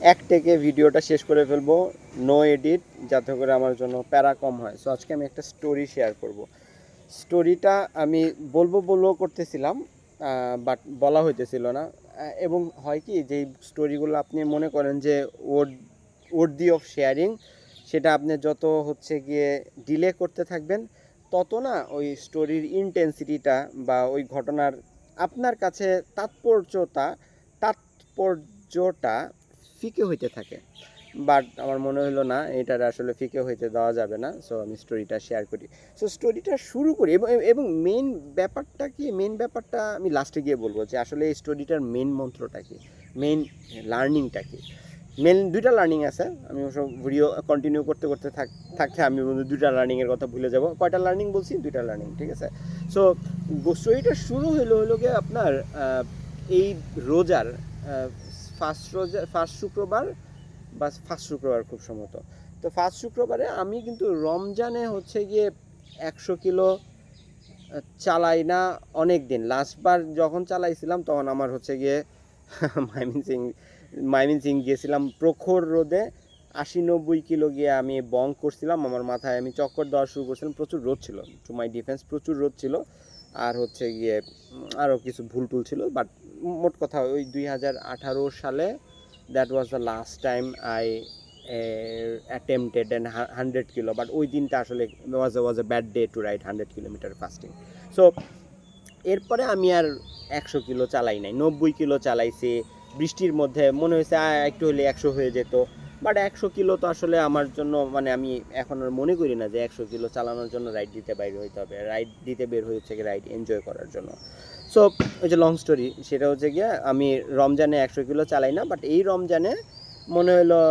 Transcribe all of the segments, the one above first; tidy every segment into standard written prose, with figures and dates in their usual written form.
এক থেকে ভিডিওটা শেষ করে ফেলবো, নো এডিট, যাতে করে আমার জন্য প্যারা কম হয়। সো আজকে আমি একটা স্টোরি শেয়ার করব। স্টোরিটা আমি বলবো বলবো করতেছিলাম, বাট বলা হইতেছিল না। এবং হয় কি, যেই স্টোরিগুলো আপনি মনে করেন যে ওর ওর্দি অফ শেয়ারিং, সেটা আপনি যত হচ্ছে গিয়ে ডিলে করতে থাকবেন, তত না ওই স্টোরির ইন্টেন্সিটিটা বা ওই ঘটনার আপনার কাছে তাৎপর্যটা ফিকে হইতে থাকে। বাট আমার মনে হলো না, এটার আসলে ফিকে হইতে দেওয়া যাবে না। সো আমি স্টোরিটা শেয়ার করি। সো স্টোরিটা শুরু করি, এবং মেন ব্যাপারটা আমি লাস্টে গিয়ে বলবো যে আসলে এই স্টোরিটার মেন মন্ত্রটা কি, মেন লার্নিংটা কি। মেন দুইটা লার্নিং আছে। আমি অবশ্য ভিডিও কন্টিনিউ করতে করতে থাকতে আমি দুইটা লার্নিংয়ের কথা ভুলে যাব। কয়টা লার্নিং বলছি? দুইটা লার্নিং, ঠিক আছে। সো স্টোরিটা শুরু হলো গিয়ে আপনার এই রোজার ফার্স্ট শুক্রবার বা ফার্স্ট শুক্রবার খুব সম্ভবত। তো ফার্স্ট শুক্রবারে আমি কিন্তু রমজানে হচ্ছে গিয়ে 100 কিলো চালাই না অনেক দিন। লাস্টবার যখন চালাইছিলাম তখন আমার হচ্ছে গিয়ে ময়মনসিং ময়মনসিং গিয়েছিলাম প্রখর রোদে, 80-90 কিলো গিয়ে আমি বং করছিলাম। আমার মাথায় আমি চক্কর দেওয়া শুরু করছিলাম, প্রচুর রোদ ছিল। টু মাই ডিফেন্স প্রচুর রোদ ছিল। আর হচ্ছে গিয়ে আরও কিছু ভুল টুল ছিল। বাট মোট কথা ওই 2018 সালে that was the last time I attempted 100 kilo. But ওই দিনটা আসলে was a bad day to ride 100 kilometre fasting. So এরপরে আমি আর 100 কিলো চালাই নাই, 90 কিলো চালাইছি। বৃষ্টির মধ্যে মনে হয়েছে একটু হলে 100 হয়ে যেত। বাট 100 কিলো তো আসলে আমার জন্য, মানে আমি এখন আর মনে করি না যে 100 কিলো চালানোর জন্য রাইড দিতে বাইর হইতে হবে। রাইড দিতে বের হয়েছে কি রাইড এনজয় করার জন্য। সো ওই যে লং স্টোরি, সেটা হচ্ছে গিয়ে আমি রমজানে 100 কিলো চালাই না। বাট এই রমজানে মনে হলো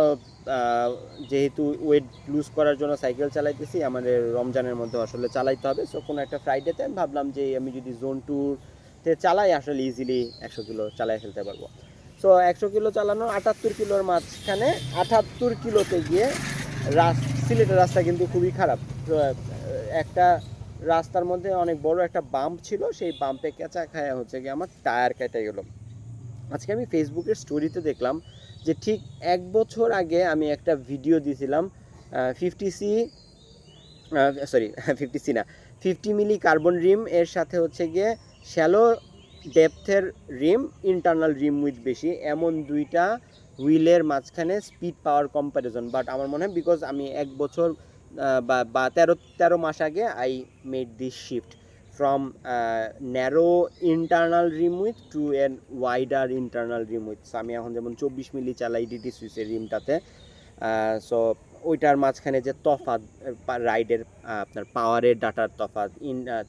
যেহেতু ওয়েট লুজ করার জন্য সাইকেল চালাইতেছি, আমাদের রমজানের মধ্যে আসলে চালাইতে হবে। সো কোনো একটা ফ্রাইডেতে আমি ভাবলাম যে আমি যদি জোন টুতে চালাই আসলে ইজিলি 100 কিলো চালাই ফেলতে পারবো। সো 100 কিলো চালানো, 78 কিলোর মাঝখানে 78 কিলোতে গিয়ে সিলেটের রাস্তা কিন্তু খুবই খারাপ। তো একটা রাস্তার মধ্যে অনেক বড় একটা বাম্প ছিল, সেই বাম্পে কেঁচা খায়া হচ্ছে গিয়ে আমার টায়ার কেটে গেল। আজকে আমি ফেসবুকের স্টোরিতে দেখলাম যে ঠিক 1 বছর আগে আমি একটা ভিডিও দিয়েছিলাম 50 সরি 50 না, 50 মিলি কার্বন রিম এর সাথে হচ্ছে গিয়ে শ্যালো ডেপথের রিম, ইন্টারনাল রিম উইথ বেশি, এমন দুইটা হুইলের মাঝখানে স্পিড পাওয়ার কম্প্যারিজন। বাট আমার মনে হয় বিকজ আমি 1 বছর বা 13 মাস আগে I made this shift from narrow internal rim width to an wider internal rim width. আমি এখন যেমন 24 মিলি চালাই ডিটি সুইচের রিমটাতে। সো ওইটার মাঝখানে যে তফাৎ রাইডের, আপনার পাওয়ারের ডাটার তফাৎ,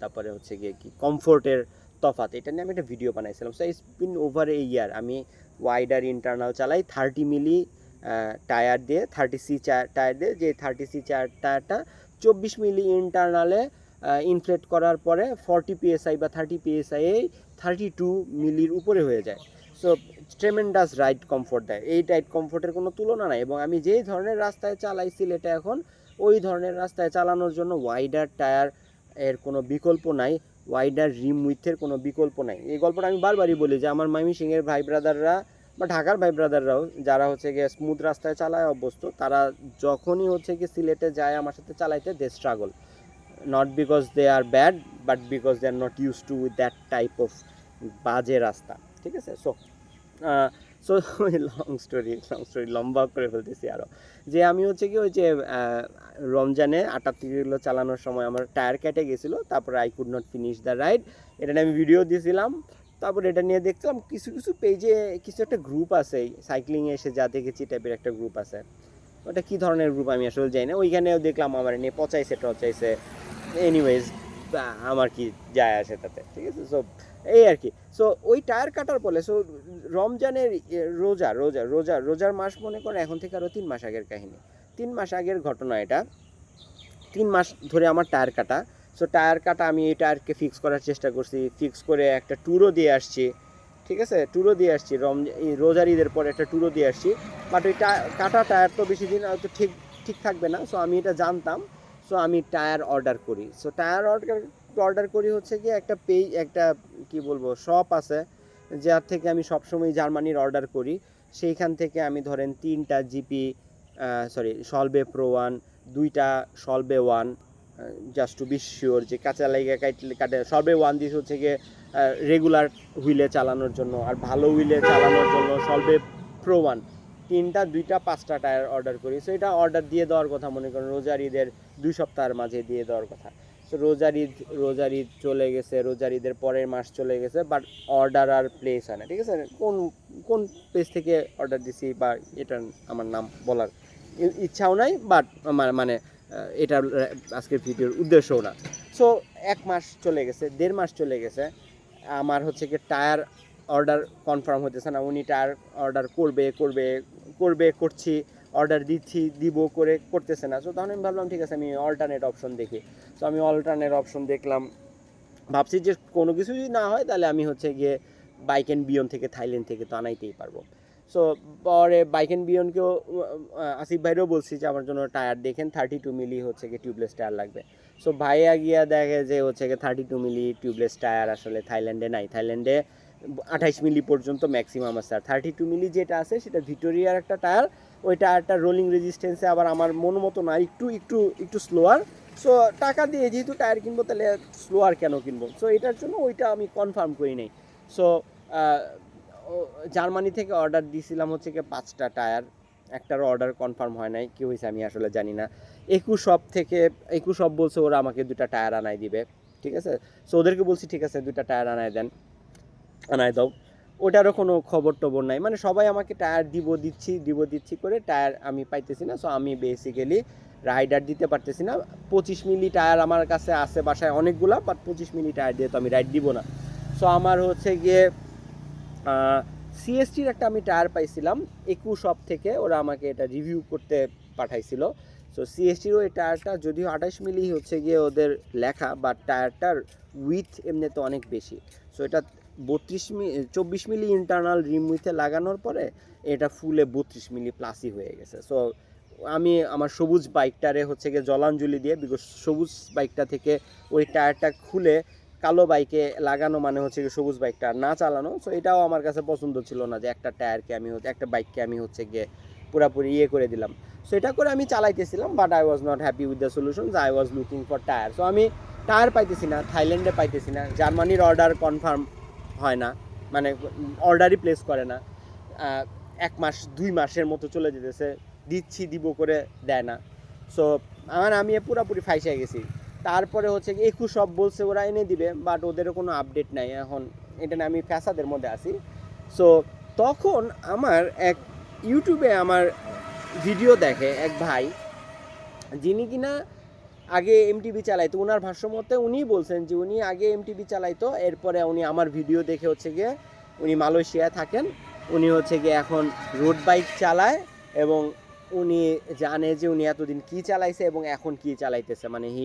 তারপরে হচ্ছে গিয়ে কি কমফোর্টের তফাৎ, এটা নিয়ে আমি একটা ভিডিও বানাইছিলাম। So it's been over a year আমি ওয়াইডার ইন্টারনাল চালাই 30 মিলি টায়ার দিয়ে, 30C টায়ার দিয়ে, যে 30C টায়ারটা 24 মিলি ইন্টারনালে ইনফ্লেট করার পরে 40 PSI বা 30 PSI 32 মিলির উপরে হয়ে যায়। সো ট্রেমেন্ডাস রাইড কমফোর্ট দেয়। এই রাইড কমফোর্টের কোনো তুলনা নাই। এবং আমি যেই ধরনের রাস্তায় চালাইছি এটা এখন, ওই ধরনের রাস্তায় চালানোর জন্য ওয়াইডার টায়ার এর কোনো বিকল্প নাই, ওয়াইডার রিম উইথের কোনো বিকল্প নাই। এই গল্পটা আমি বারবারই বলি যে আমার ময়মনসিংহের ভাই ব্রাদাররা বা ঢাকার ভাই ব্রাদাররাও যারা হচ্ছে গিয়ে স্মুথ রাস্তায় চালায় অভ্যস্ত, তারা যখনই হচ্ছে গিয়ে সিলেটে যায় আমার সাথে চালাইতে, they struggle, not because they are bad, but because they are not use to with that type of বাজে রাস্তা, ঠিক আছে। সো লং স্টোরি লম্বা করে ফেলতেছি আরও। যে আমি হচ্ছে কি ওই যে রমজানে 78 কিলো চালানোর সময় আমার টায়ার কেটে গেছিলো, তারপরে I could not finish the ride. এটা নিয়ে আমি ভিডিও দিয়েছিলাম। তারপর এটা নিয়ে দেখছিলাম কিছু কিছু পেজে কিছু একটা গ্রুপ আছে সাইক্লিংয়ে এসে যা দেখেছি টাইপের একটা গ্রুপ আছে। ওটা কী ধরনের গ্রুপ আমি আসলে জানি না। ওইখানেও দেখলাম আমার নিয়ে পচাইছে টচাইছে। এনিওয়েজ আমার কি যায় আসে তাতে, ঠিক আছে। সো এই আর কি। সো ওই টায়ার কাটার ফলে সো রমজানের রোজার মাস মনে করেন এখন থেকে আরও 3 মাস আগের কাহিনী, 3 মাস আগের ঘটনা এটা। 3 মাস ধরে আমার টায়ার কাটা। সো টায়ার কাটা, আমি এই টায়ারকে ফিক্স করার চেষ্টা করছি, ফিক্স করে একটা ট্যুরও দিয়ে আসছি, ঠিক আছে। ট্যুরও দিয়ে আসছি রোজার ঈদের পরে একটা ট্যুরও দিয়ে আসছি। বাট ওই কাটা টায়ার তো বেশি দিন হয়তো ঠিক থাকবে না। সো আমি এটা জানতাম। সো আমি টায়ার অর্ডার করি। সো টায়ার অর্ডার করি হচ্ছে গিয়ে একটা কি বলবো শপ আছে, যার থেকে আমি সবসময় জার্মানির অর্ডার করি। সেইখান থেকে আমি ধরেন 3টা জিপি সলবে প্রো 1, 2টা সলবে 1, জাস্ট টু বি শিওর যে কাঁচা লাইগা কাটে। সলবে 1 দিস হচ্ছে গিয়ে রেগুলার হুইলে চালানোর জন্য, আর ভালো হুইলে চালানোর জন্য সলবে প্রো 1, 3টা 2টা 5টা টায়ার অর্ডার করি। সো এটা অর্ডার দিয়ে দেওয়ার কথা, মনে করেন রোজার ঈদের 2 সপ্তাহের মাঝে দিয়ে দেওয়ার কথা। সো রোজার ঈদ চলে গেছে, রোজার ঈদের পরের মাস চলে গেছে, বাট অর্ডার আর প্লেস হয় না। ঠিক আছে, কোন পেজ থেকে অর্ডার দিছি বা এটা আমার নাম বলার ইচ্ছাও নাই, বাট আমার মানে এটা আজকের ভিডিওর উদ্দেশ্যও না। সো 1 মাস চলে গেছে, 1.5 মাস চলে গেছে, আমার হচ্ছে কি টায়ার অর্ডার কনফার্ম হতেছে না। উনি টায়ার অর্ডার করছি, অর্ডার করতেছে না। সো তখন আমি ভাবলাম ঠিক আছে, আমি অল্টারনেট অপশন দেখি। সো আমি অল্টারনেট অপশন দেখলাম, ভাবছি যে কোনো কিছু যদি না হয় তাহলে আমি হচ্ছে গিয়ে বাইক অ্যান্ড বিয়ন্ড থেকে, থাইল্যান্ড থেকে তো আনাইতেই পারবো। সো পরে বাইক অ্যান্ড বিয়ন্ডকেও আসিফ ভাইরেও বলছি যে আমার জন্য টায়ার দেখেন, 32 মিলি হচ্ছে গিয়ে টিউবলেস টায়ার লাগবে। সো ভাইয়া গিয়া দেখে যে হচ্ছে গিয়ে 32 মিলি টিউবলেস টায়ার আসলে থাইল্যান্ডে নাই। থাইল্যান্ডে 28 মিলি পর্যন্ত ম্যাক্সিমাম আছে। আর 32 মিলি যেটা আছে সেটা ভিক্টোরিয়ার একটা টায়ার, ওই টায়ারটা রোলিং রেজিস্ট্যান্সে আবার আমার মন মতো না, একটু স্লোয়ার। সো টাকা দিয়ে যেহেতু টায়ার কিনবো তাহলে স্লোয়ার কেন কিনবো? সো এটার জন্য ওইটা আমি কনফার্ম করি নাই। সো জার্মানি থেকে অর্ডার দিয়েছিলাম হচ্ছে কি 5টা টায়ার, একটারও অর্ডার কনফার্ম হয় নাই, কী হয়েছে আমি আসলে জানি না। একুশ শপ বলছে ওরা আমাকে 2টা টায়ার আনাই দিবে। ঠিক আছে, সো ওদেরকে বলছি ঠিক আছে 2টা টায়ার আনাই দাও। ওটারও কোনো খবর টবর নাই, মানে সবাই আমাকে টায়ার দিচ্ছি করে টায়ার আমি পাইতেছি না। সো আমি বেসিক্যালি রাইডার দিতে পারতেছি না। 25 মিলি টায়ার আমার কাছে আছে বাসায় অনেকগুলা, বাট 25 মিলি টায়ার দিয়ে তো আমি রাইড দিব না। সো আমার হচ্ছে গিয়ে সিএসটির একটা আমি টায়ার পাইছিলাম 21 শপ থেকে, ওরা আমাকে এটা রিভিউ করতে পাঠাইছিল। সো সিএসটির ওই টায়ারটা যদিও 28 মিলি হচ্ছে গিয়ে ওদের লেখা, বাট টায়ারটার উইথ এমনিতে অনেক বেশি। সো এটা 24 মিলি ইন্টারনাল রিম উইথে লাগানোর পরে এটা ফুলে 32 মিলি প্লাসই হয়ে গেছে। সো আমি আমার সবুজ বাইকটারে হচ্ছে গিয়ে জলাঞ্জলি দিয়ে, বিকজ সবুজ বাইকটা থেকে ওই টায়ারটা খুলে কালো বাইকে লাগানো মানে হচ্ছে গিয়ে সবুজ বাইকটা না চালানো। সো এটাও আমার কাছে পছন্দ ছিল না যে একটা বাইককে আমি হচ্ছে গিয়ে পুরাপুরি করে দিলাম। সো এটা করে আমি চালাইতেছিলাম, but I was not happy with the solution, I was looking for tyre. So আমি টায়ার পাইতেছি না, থাইল্যান্ডে পাইতেছি না, জার্মানির অর্ডার কনফার্ম হয় না, মানে অর্ডারই প্লেস করে না। 1 মাস 2 মাসের মতো চলে যেতেছে, দিব করে দেয় না। সো আমি পুরোপুরি ফাইসে গেছি। তারপরে হচ্ছে 21 শপ বলছে ওরা এনে দিবে, বাট ওদেরও কোনো আপডেট নাই। এখন এটা না, আমি ফ্যাসাদের মধ্যে আছি। সো তখন আমার এক ইউটিউবে আমার ভিডিও দেখে এক ভাই, যিনি কিনা আগে এমটিবি চালাইতো। ওনার ভাষ্য মতে উনিই বলছেন যে উনি আগে এমটিবি চালাইতো, এরপরে উনি আমার ভিডিও দেখে হচ্ছে গিয়ে, উনি মালয়েশিয়ায় থাকেন, উনি হচ্ছে গিয়ে এখন রোড বাইক চালায়, এবং উনি জানে যে উনি এতদিন কী চালাইছে এবং এখন কী চালাইতেছে, মানে হি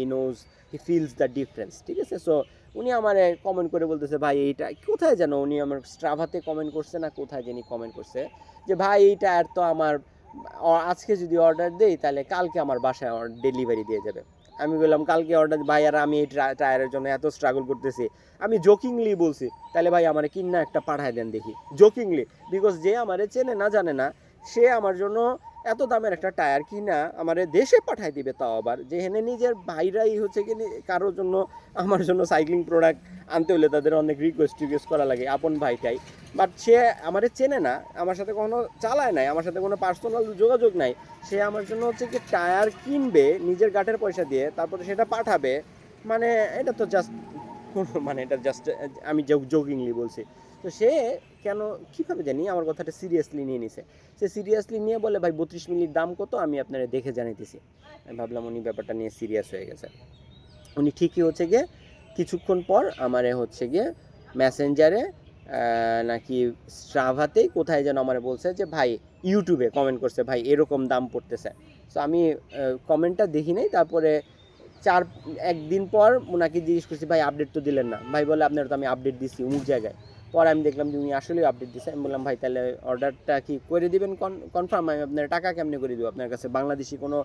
ফিলস দ্য ডিফারেন্স। ঠিক আছে, সো উনি আমার কমেন্ট করে বলতেছে ভাই এইটা কোথায় যেন, উনি আমার স্ট্রাভাতে কমেন্ট করছে না কোথায় জানি কমেন্ট করছে যে ভাই এইটা আর তো আমার আজকে যদি অর্ডার দেই তাহলে কালকে আমার বাসায় ডেলিভারি দিয়ে যাবে। আমি বললাম কালকে অর্ডার, ভাই আর আমি এই টায়ারের জন্য এত স্ট্রাগল করতেছি। আমি জোকিংলি বলছি তাহলে ভাই আমার কিন্না একটা পাঠায় দেন দেখি, জোকিংলি, বিকজ যে আমারে চেনে না জানে না, সে আমার জন্য এত দামের একটা টায়ার কিনা আমার দেশে পাঠায় দিবে, তাও আবার যেখানে নিজের ভাইরাই হচ্ছে কি কারোর জন্য আমার জন্য সাইক্লিং প্রোডাক্ট আনতে হলে তাদের অনেক রিকোয়েস্ট করা লাগে, আপন ভাইটাই। বাট সে আমারে চেনে না, আমার সাথে কখনো চালায় নাই, আমার সাথে কোনো পার্সোনাল যোগাযোগ নাই, সে আমার জন্য হচ্ছে কি টায়ার কিনবে নিজের গাটের পয়সা দিয়ে, তারপরে সেটা পাঠাবে। মানে এটা তো জাস্ট মানে এটা জাস্ট আমি জোকিংলি বলছি। তো সে কেন কীভাবে জানি আমার কথাটা সিরিয়াসলি নিয়ে নিছে। সে সিরিয়াসলি নিয়ে বলে ভাই 32 মিনিট দাম কত, আমি আপনারা দেখে জানাইতেছি। আমি ভাবলাম উনি ব্যাপারটা নিয়ে সিরিয়াস হয়ে গেছে। উনি ঠিকই হচ্ছে গিয়ে কিছুক্ষণ পর আমারে হচ্ছে গিয়ে মেসেঞ্জারে নাকি স্ট্রাভাতেই কোথায় যেন আমারে বলছে যে ভাই, ইউটিউবে কমেন্ট করছে ভাই এরকম দাম পড়তেছে। সো আমি কমেন্টটা দেখি নাই। তারপরে একদিন পর ওনাকে জিজ্ঞেস করছি ভাই আপডেট তো দিলেন না। ভাই বলে আপনার তো আমি আপডেট দিচ্ছি অমুক জায়গায়। পরে আমি দেখলাম যে উনি আসলেই আপডেট দিচ্ছে। আমি বললাম ভাই তাহলে অর্ডারটা কি করে দিবেন কনফার্ম? আমি আপনার টাকা কেমনে করে দেবো? আপনার কাছে বাংলাদেশি কোনো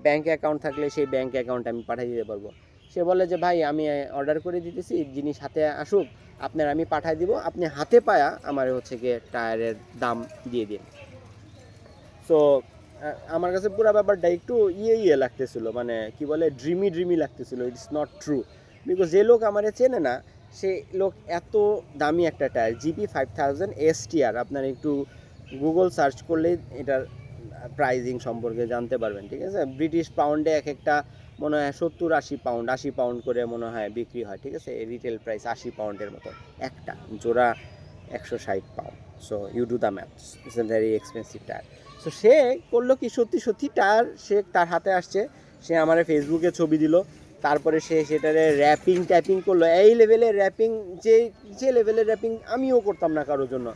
ব্যাঙ্ক অ্যাকাউন্ট থাকলে সেই ব্যাঙ্ক অ্যাকাউন্টে আমি পাঠিয়ে দিতে পারবো। সে বলে যে ভাই আমি অর্ডার করে দিতেছি, জিনিস হাতে আসুক আপনার আমি পাঠিয়ে দিব, আপনি হাতে পায়া আমার হচ্ছে গিয়ে টায়ারের দাম দিয়ে দিন। সো আমার কাছে পুরো ব্যাপারটা একটু ইয়ে লাগতেছিল, মানে কি বলে ড্রিমি লাগতেছিল। ইটস নট ট্রু, বিকজ যে লোক আমারে চেনে না সে লোক এত দামি একটা টায়ার GP5000 STR, আপনারা একটু গুগল সার্চ করলেই এটার প্রাইজিং সম্পর্কে জানতে পারবেন, ঠিক আছে। ব্রিটিশ পাউন্ডে এক একটা মনে হয় 70-80 পাউন্ড করে মনে হয় বিক্রি হয়, ঠিক আছে। রিটেল প্রাইস 80 পাউন্ডের মতো একটা জোড়া, 160 pound. So you do the maths, it's a very expensive tyre. So সে করলো কি, সত্যি টায়ার সে তার হাতে আসছে, সে আমার ফেসবুকে ছবি দিল, তারপরে সে সেটারে ট্যাপিং করলো। এই লেভেলের র্যাপিং, যে লেভেলের র্যাপিং আমিও করতাম না কারোর জন্য।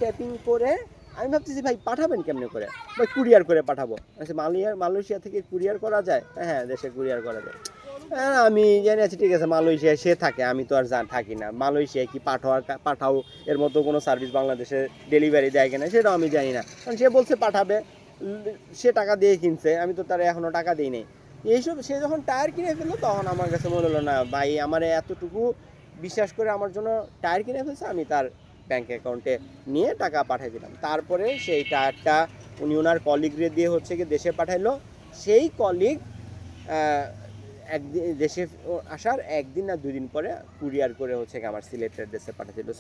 ট্যাপিং করে আমি ভাবতেছি ভাই পাঠাবেন কেমনে করে, ভাই কুরিয়ার করে পাঠাবো। আচ্ছা মালয়েশিয়া থেকে কুরিয়ার করা যায়? হ্যাঁ, দেশে কুরিয়ার করা যায়। হ্যাঁ, আমি জানি আছি, ঠিক আছে, মালয়েশিয়ায় সে থাকে, আমি তো আর থাকি না। মালয়েশিয়ায় কি পাঠাও এর মতো কোনো সার্ভিস বাংলাদেশে ডেলিভারি দেয় কিনা সেটাও আমি জানি না, কারণ সে বলছে পাঠাবে, সে টাকা দিয়ে কিনছে, আমি তো তারা এখনও টাকা দিই নাই। এইসব সে যখন টায়ার কিনে ফেললো তখন আমার কাছে মনে হলো না ভাই আমার এতটুকু বিশ্বাস করে আমার জন্য টায়ার কিনে ফেলছে, আমি তার ব্যাঙ্ক অ্যাকাউন্টে নিয়ে টাকা পাঠিয়ে দিলাম। তারপরে সেই টায়ারটা উনি ওনার কলিগরে দিয়ে হচ্ছে কি দেশে পাঠাইলো। সেই কলিগ একদিন দেশে আসার একদিন না 2 দিন পরে কুরিয়ার করে হচ্ছে কি আমার সিলেটের দেশে পাঠিয়ে দিল।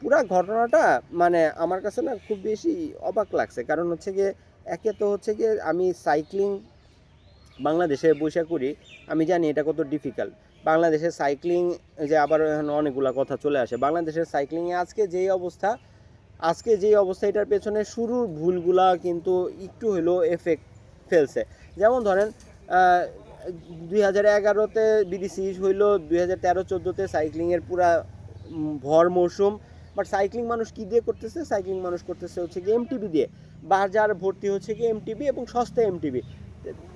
পুরা ঘটনাটা মানে আমার কাছে না খুব বেশি অবাক লাগছে, কারণ হচ্ছে গিয়ে একে তো হচ্ছে গিয়ে আমি সাইক্লিং বাংলাদেশে বসে করি, আমি জানি এটা কত ডিফিকাল্ট। বাংলাদেশের সাইক্লিং যে আবার এখন অনেকগুলো কথা চলে আসে, বাংলাদেশের সাইক্লিংয়ে আজকে যেই অবস্থা এটার পেছনে শুরুর ভুলগুলা কিন্তু একটু হলেও এফেক্ট ফেলছে। যেমন ধরেন 2011-তে বিডিসি হইলো, 2013-14-তে সাইক্লিংয়ের পুরা ভর মৌসুম। বাট সাইক্লিং মানুষ কী দিয়ে করতেছে? সাইক্লিং মানুষ করতেছে হচ্ছে কি এমটিবি দিয়ে। বাজার ভর্তি হচ্ছে কি এমটিবি, এবং সস্তা এমটিবি,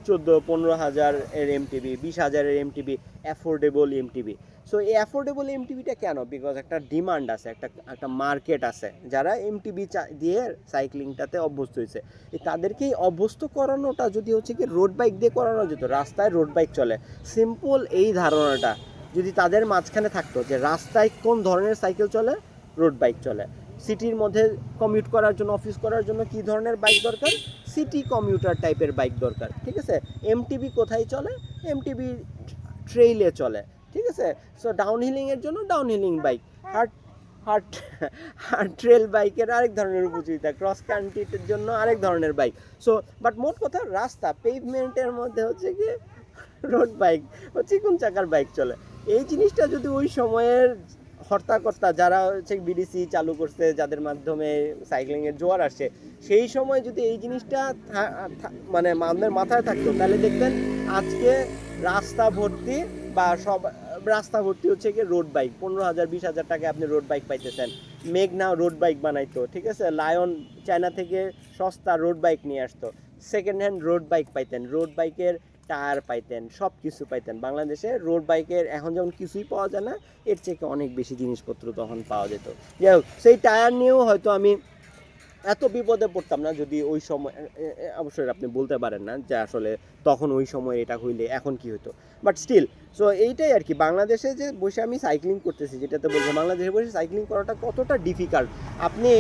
14-15 হাজার এর এমটিবি, 20 হাজারের এমটিবি, অ্যাফোর্ডেবল এমটিবি। সো এই অ্যাফোর্ডেবল এমটিবিটা কেন? বিকজ একটা ডিমান্ড আছে, একটা মার্কেট আছে যারা এমটিবি দিয়ে সাইক্লিংটাতে অভ্যস্ত হয়েছে। তাদেরকেই অভ্যস্ত করানোটা যদি হচ্ছে কি রোড বাইক দিয়ে করানো যেত, রাস্তায় রোড বাইক চলে, সিম্পল এই ধারণাটা যদি তাদের মাঝখানে থাকতো যে রাস্তায় কোন ধরনের সাইকেল চলে, রোড বাইক চলে। সিটির মধ্যে কমিউট করার জন্য, অফিস করার জন্য কী ধরনের বাইক দরকার? সিটি কমিউটার টাইপের বাইক দরকার, ঠিক আছে। এমটিবি কোথায় চলে? এমটিবি ট্রেইলে চলে, ঠিক আছে। সো ডাউনহিলিংয়ের জন্য downhilling bike, hard hard hard trail বাইকের আরেক ধরনের উপযোগিতা, ক্রস কান্ট্রির জন্য আরেক ধরনের বাইক। সো বাট মোট কথা রাস্তা পেভমেন্টের মধ্যে হচ্ছে কি রোড বাইক ও চিকুন চাকার বাইক চলে। এই জিনিসটা যদি ওই সময়ের হর্তাকর্তা যারা হচ্ছে বিডিসি চালু করছে, যাদের মাধ্যমে সাইক্লিংয়ের জোয়ার আসছে, সেই সময় যদি এই জিনিসটা মানে আমাদের মাথায় থাকতো, তাহলে দেখতেন আজকে রাস্তা ভর্তি হচ্ছে কি রোড বাইক। 15,000-20,000 টাকায় আপনি রোড বাইক পাইতেছেন। মেঘনা রোড বাইক বানাইতো, ঠিক আছে। লায়ন চায়না থেকে সস্তা রোড বাইক নিয়ে আসতো, সেকেন্ড হ্যান্ড রোড বাইক পাইতেন, রোড বাইকের টায়ার পাইতেন, সব কিছু পাইতেন। বাংলাদেশে রোড বাইকের এখন যেমন কিছুই পাওয়া যায় না, এর থেকে অনেক বেশি জিনিসপত্র তখন পাওয়া যেত। যাই হোক, সেই টায়ার নিয়েও হয়তো আমি এত বিপদে পড়তাম না যদি ওই সময়, অবশ্যই আপনি বলতে পারেন না যে আসলে তখন ওই সময় এটা হইলে এখন কি হতো, বাট স্টিল। সো এইটাই আর কি, বাংলাদেশে যে বসে আমি সাইক্লিং করতেছি, যেটাতে বলবো বাংলাদেশে বসে সাইক্লিং করাটা কতটা ডিফিকাল্ট। আপনি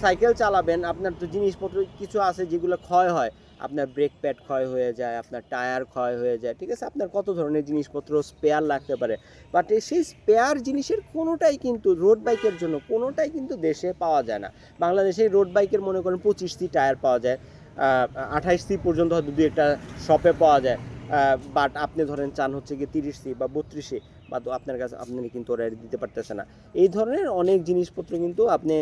সাইকেল চালাবেন, আপনার তো জিনিসপত্র কিছু আছে যেগুলো ক্ষয় হয়, আপনার ব্রেক প্যাড ক্ষয় হয়ে যায়, আপনার টায়ার ক্ষয় হয়ে যায়, ঠিক আছে, আপনার কত ধরনের জিনিসপত্র স্পেয়ার লাগতে পারে। বাট সেই স্পেয়ার জিনিসের কোনোটাই কিন্তু রোড বাইকের জন্য কোনোটাই কিন্তু দেশে পাওয়া যায় না। বাংলাদেশে রোড বাইকের মনে করেন 25 টায়ার পাওয়া যায়, 28 পর্যন্ত হয়তো 2-একটা শপে পাওয়া যায়। বাট আপনি ধরেন চান হচ্ছে কি 30 বা 32, বা তো আপনার কাছে আপনি কিন্তু ওরা দিতে পারতেছে না। এই ধরনের অনেক জিনিসপত্র কিন্তু আপনি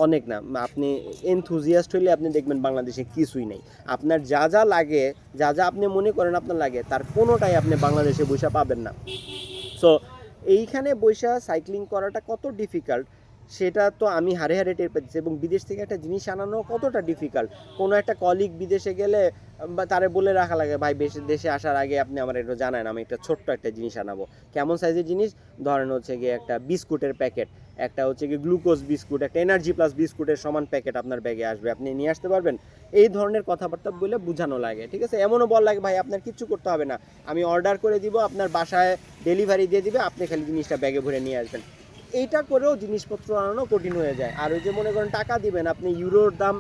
অনেক না, আপনি এনথুজিয়াস্ট হইলে আপনি দেখবেন বাংলাদেশে কিছুই নেই। আপনার যা যা লাগে, যা যা আপনি মনে করেন আপনার লাগে, তার কোনোটাই আপনি বাংলাদেশে বসে পাবেন না। সো এইখানে বসে সাইক্লিং করাটা কত ডিফিকাল্ট সেটা তো আমি হারে হারে টের পাচ্ছি। এবং বিদেশ থেকে একটা জিনিস আনানো কতটা ডিফিকাল্ট, কোনো একটা কলিগ বিদেশে গেলে বা তারে বলে রাখা লাগে, ভাই দেশে আসার আগে আপনি আমার একটু জানান, আমি একটা ছোট্ট একটা জিনিস আনাবো। কেমন সাইজের জিনিস? ধরেন হচ্ছে গিয়ে একটা বিস্কুটের প্যাকেট, একটা হচ্ছে গিয়ে গ্লুকোজ বিস্কুট, একটা এনার্জি প্লাস বিস্কুটের সমান প্যাকেট আপনার ব্যাগে আসবে, আপনি নিয়ে আসতে পারবেন? এই ধরনের কথাবার্তা বলে বোঝানো লাগে, ঠিক আছে। এমনও বল লাগে, ভাই আপনার কিচ্ছু করতে হবে না, আমি অর্ডার করে দিব, আপনার বাসায় ডেলিভারি দিয়ে দিবে, আপনি খালি জিনিসটা ব্যাগে ভরে নিয়ে আসবেন। এইটা করেও জিনিসপত্র আনানো কঠিন হয়ে যায়। আর ওই যে মনে করেন টাকা দিবেন, আপনি ইউরোর দাম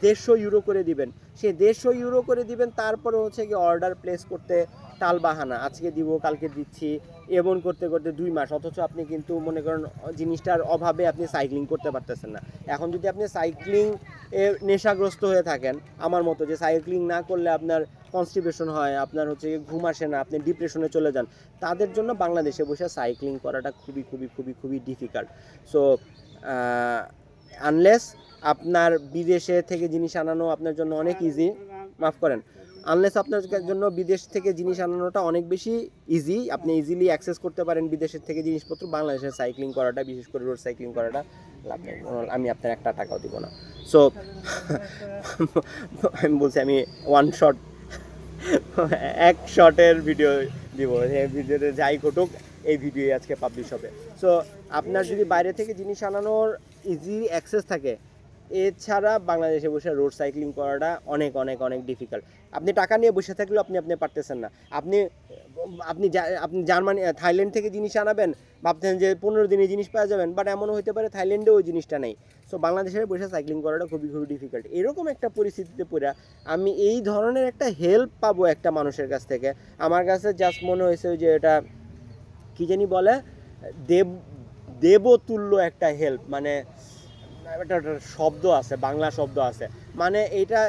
150 ইউরো করে দিবেন, সে 150 ইউরো করে দিবেন, তারপরে হচ্ছে কি অর্ডার প্লেস করতে টাল বাহানা, আজকে দিব কালকে দিচ্ছি, এমন করতে করতে 2 মাস, অথচ আপনি কিন্তু মনে করেন জিনিসটার অভাবে আপনি সাইক্লিং করতে পারতেছেন না। এখন যদি আপনি সাইক্লিং এ নেশাগ্রস্ত হয়ে থাকেন আমার মতো, যে সাইক্লিং না করলে আপনার কনস্টিপেশন হয়, আপনার হচ্ছে ঘুম আসে না, আপনি ডিপ্রেশনে চলে যান, তাদের জন্য বাংলাদেশে বসে সাইক্লিং করাটা খুবই খুবই খুবই খুবই ডিফিকাল্ট। সো আনলেস আপনার বিদেশে থেকে জিনিস আনানো আপনার জন্য অনেক ইজি, মাফ করেন, আনলেস আপনার জন্য বিদেশ থেকে জিনিস আনানোটা অনেক বেশি ইজি, আপনি ইজিলি অ্যাক্সেস করতে পারেন বিদেশের থেকে জিনিসপত্র, বাংলাদেশে সাইক্লিং করাটা, বিশেষ করে রোড সাইক্লিং করাটা লাভ নেই, আমি আপনার একটা টাকাও দিব না। সো আমি বলছি আমি ওয়ান শট, এক শটের ভিডিও দিব, এই ভিডিওতে যাই ঘটুক এই ভিডিও আজকে পাবলিশ হবে। সো আপনার যদি বাইরে থেকে জিনিস আনানোর ইজি অ্যাক্সেস থাকে, এছাড়া বাংলাদেশে বসে রোড সাইক্লিং করাটা অনেক অনেক অনেক ডিফিকাল্ট। আপনি টাকা নিয়ে বসে থাকলেও আপনি পারতেছেন না। আপনি আপনি আপনি জার্মানি থাইল্যান্ড থেকে জিনিস আনাবেন, ভাবতেন যে 15 দিনে জিনিস পাওয়া যাবেন, বাট এমনও হতে পারে থাইল্যান্ডে ওই জিনিসটা নেই। সো বাংলাদেশে বসে সাইক্লিং করাটা খুবই খুবই ডিফিকাল্ট। এরকম একটা পরিস্থিতিতে পড়ে আমি এই ধরনের একটা হেল্প পাবো একটা মানুষের কাছ থেকে, আমার কাছে জাস্ট মনে হয়েছে যে এটা কী জানি বলে, দেব দেবতুল্য একটা হেল্প, মানে একটা শব্দ আছে, বাংলা শব্দ আছে, মানে এটা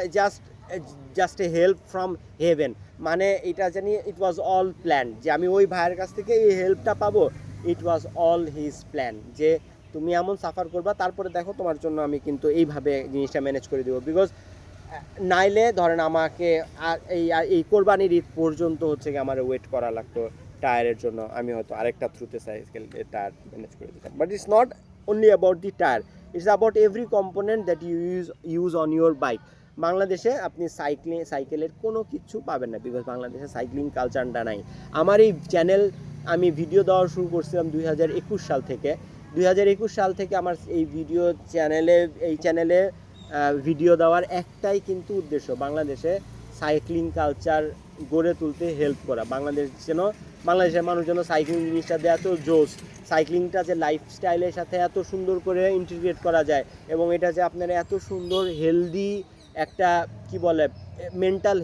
just a help from heaven, মানে এটা জানি ইট ওয়াজ অল প্ল্যান, যে আমি ওই ভাইয়ের কাছ থেকে এই হেল্পটা পাবো, ইট ওয়াজ অল হিজ প্ল্যান, যে তুমি এমন সাফার করবা, তারপরে দেখো তোমার জন্য আমি কিন্তু এইভাবে জিনিসটা ম্যানেজ করে দেবো। বিকজ নাইলে ধরেন আমাকে এই কোরবানির ঈদ পর্যন্ত হচ্ছে কি আমার ওয়েট করা লাগতো টায়ারের জন্য, আমি হয়তো আরেকটা থ্রুতে সাইকেল টায়ার ম্যানেজ করে দিতাম। But it's not only about the tire, it's about every component that you use on your bike. বাংলাদেশে আপনি সাইকেলের কোনো কিছু পাবেন না, বিকজ বাংলাদেশে সাইক্লিং কালচারটা নাই। আমার এই চ্যানেল আমি ভিডিও দেওয়া শুরু করছিলাম 2021 সাল থেকে। 2021 সাল থেকে আমার এই চ্যানেলে ভিডিও দেওয়ার একটাই কিন্তু উদ্দেশ্য, বাংলাদেশে সাইক্লিং কালচার গড়ে তুলতে হেল্প করা, বাংলাদেশের মানুষ যেন সাইক্লিং জিনিসটা দিয়ে এত জোশ, সাইক্লিংটা যে লাইফস্টাইলের সাথে এত সুন্দর করে ইন্টিগ্রেট করা যায়, এবং এটা যে আপনারা এত সুন্দর হেলদি একটা কি বলে মেন্টাল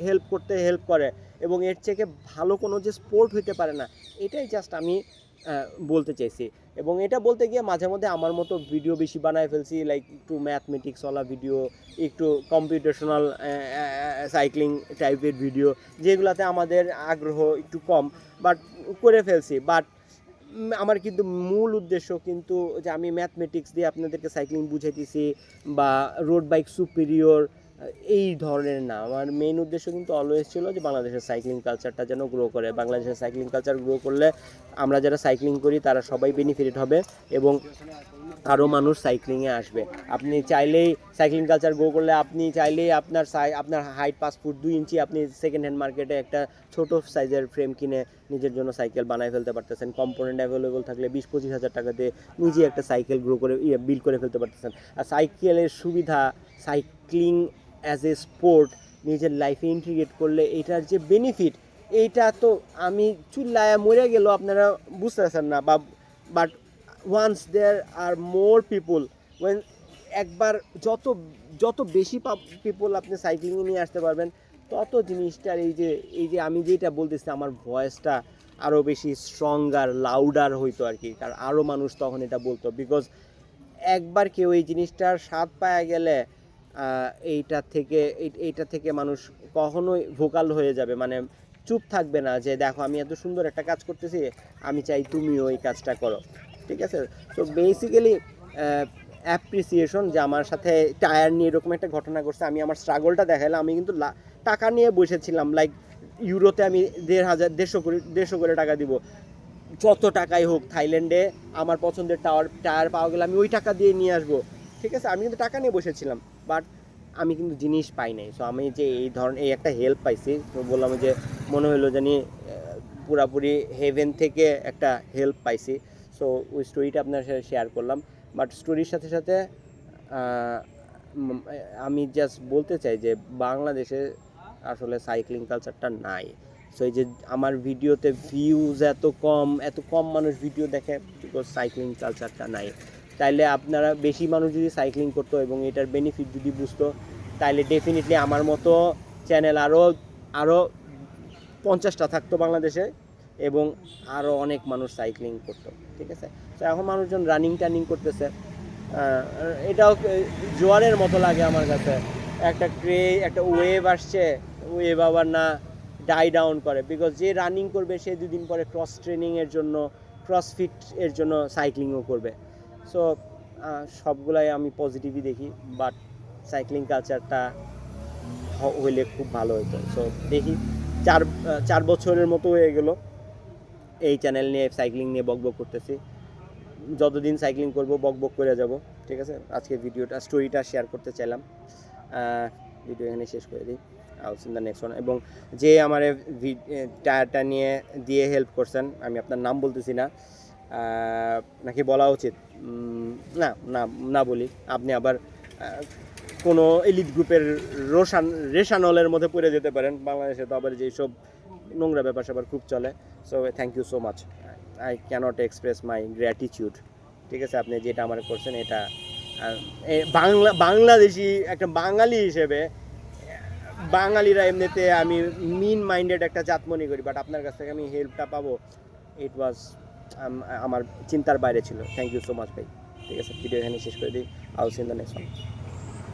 হেল্প করতে হেল্প করে, এবং এর থেকে ভালো কোনো যে স্পোর্ট হইতে পারে না, এটাই জাস্ট আমি বলতে চাইছি। এবং এটা বলতে গিয়ে মাঝে মধ্যে আমার মতো ভিডিও বেশি বানায় ফেলছি, লাইক একটু ম্যাথমেটিক্সওয়ালা ভিডিও, একটু কম্পিউটেশনাল সাইক্লিং টাইপের ভিডিও, যেগুলোতে আমাদের আগ্রহ একটু কম, বাট করে ফেলছি। বাট আমার কিন্তু মূল উদ্দেশ্য কিন্তু যে আমি ম্যাথমেটিক্স দিয়ে আপনাদেরকে সাইক্লিং বুঝাইতেছি বা রোড বাইক সুপিরিয়র এই ধরনের না, আমার মেইন উদ্দেশ্য কিন্তু অলওয়েজ ছিল যে বাংলাদেশের সাইক্লিং কালচারটা যেন গ্রো করে। বাংলাদেশের সাইক্লিং কালচার গ্রো করলে আমরা যারা সাইক্লিং করি তারা সবাই বেনিফিট হবে, এবং আরও মানুষ সাইক্লিংয়ে আসবে। আপনি চাইলেই সাইক্লিং কালচার গ্রো করলে, আপনি চাইলেই আপনার হাইট 5 ফুট 2 ইঞ্চি, আপনি সেকেন্ড হ্যান্ড মার্কেটে একটা ছোট সাইজের ফ্রেম কিনে নিজের জন্য সাইকেল বানায় ফেলতে পারতেছেন। কম্পোনেন্ট অ্যাভেলেবল থাকলে 20-25 হাজার টাকা দিয়ে নিজে একটা সাইকেল বিল্ড করে ফেলতে পারতেছেন। আর সাইকেলের সুবিধা, সাইক্লিং অ্যাজ এ স্পোর্ট নিজের লাইফে ইন্টিগ্রেট করলে এটার যে বেনিফিট, এইটা তো আমি চুল্লায় মরে গেলেও আপনারা বুঝতেছেন না। But once there are more people, when একবার যত বেশি পিপল আপনি সাইক্লিংয়ে নিয়ে আসতে পারবেন, তত জিনিসটার এই যে আমি যেটা বলতেছি, আমার ভয়েসটা আরও বেশি স্ট্রঙ্গার লাউডার হইতো আর কি, কারণ আরও মানুষ তখন এটা বলতো। বিকজ একবার কেউ এই জিনিসটার স্বাদ পাওয়া গেলে এইটা থেকে মানুষ কখনোই ভোকাল হয়ে যাবে, মানে চুপ থাকবে না যে দেখো আমি এত সুন্দর একটা কাজ করতেছি, আমি চাই তুমিও এই কাজটা করো, ঠিক আছে। তো বেসিক্যালি অ্যাপ্রিসিয়েশন যে আমার সাথে টায়ার নিয়ে এরকম একটা ঘটনা ঘটছে, আমি আমার স্ট্রাগলটা দেখালাম। আমি কিন্তু টাকা নিয়ে বসেছিলাম, লাইক ইউরোতে আমি 1,500 করে টাকা দিব, যত টাকাই হোক। থাইল্যান্ডে আমার পছন্দের টায়ার পাওয়া গেলে আমি ওই টাকা দিয়ে নিয়ে আসবো, ঠিক আছে। আমি কিন্তু টাকা নিয়ে বসেছিলাম, বাট আমি কিন্তু জিনিস পাই নাই। সো আমি যে এই একটা হেল্প পাইছি, তো বললাম যে মনে হলো জানি পুরাপুরি হেভেন থেকে একটা হেল্প পাইছি। সো ওই স্টোরিটা আপনার সাথে শেয়ার করলাম। বাট স্টোরির সাথে সাথে আমি জাস্ট বলতে চাই যে বাংলাদেশে আসলে সাইক্লিং কালচারটা নাই। সো এই যে আমার ভিডিওতে ভিউজ এত কম মানুষ ভিডিও দেখে, বিকজ সাইক্লিং কালচারটা নাই। তাইলে আপনারা বেশি মানুষ যদি সাইক্লিং করতো এবং এটার বেনিফিট যদি বুঝতো, তাইলে ডেফিনেটলি আমার মতো চ্যানেল আরও 50টা থাকতো বাংলাদেশে, এবং আরও অনেক মানুষ সাইক্লিং করতো, ঠিক আছে। তো এখন মানুষজন রানিং করতেছে, এটাও জোয়ারের মতো লাগে আমার কাছে। একটা ওয়েভ আসছে, ওয়েভ আবার না ডাই ডাউন করে, বিকজ যে রানিং করবে সে 2 দিন পরে ক্রসফিট এর জন্য সাইক্লিংও করবে। সো সবগুলাই আমি পজিটিভই দেখি, বাট সাইক্লিং কালচারটা হইলে খুব ভালো হতো। সো দেখি 4 বছরের মতো হয়ে গেল এই চ্যানেল নিয়ে, সাইক্লিং নিয়ে বকবক করতেছি। যতদিন সাইক্লিং করব বকবক করে যাব, ঠিক আছে। আজকে স্টোরিটা শেয়ার করতে চাইলাম। ভিডিও এখানে শেষ করে দিই। Out in the next one. এবং যে আমার টায়ারটা দিয়ে হেল্প করছেন, আমি আপনার নাম বলতেছি না, নাকি বলা উচিত? না না না বলি, আপনি আবার কোনো এলিট গ্রুপের রেশানলের মধ্যে পড়ে যেতে পারেন। বাংলাদেশে তো আবার যেসব নোংরা ব্যাপার স্যাপার খুব চলে। So thank you so much, I can't express my gratitude, ঠিক আছে। আপনি যেটা আমার করছেন, এটা বাংলাদেশি একটা বাঙালি হিসেবে, বাঙালিরা এমনিতে আমি মিন মাইন্ডেড একটা জাত মনে করি, বাট আপনার কাছ থেকে আমি হেল্পটা পাবো, ইট ওয়াজ আমার চিন্তার বাইরে ছিল। থ্যাংক ইউ সো মাচ ভাই, ঠিক আছে। ভিডিও এখানে শেষ করে দিই। Out in the next one.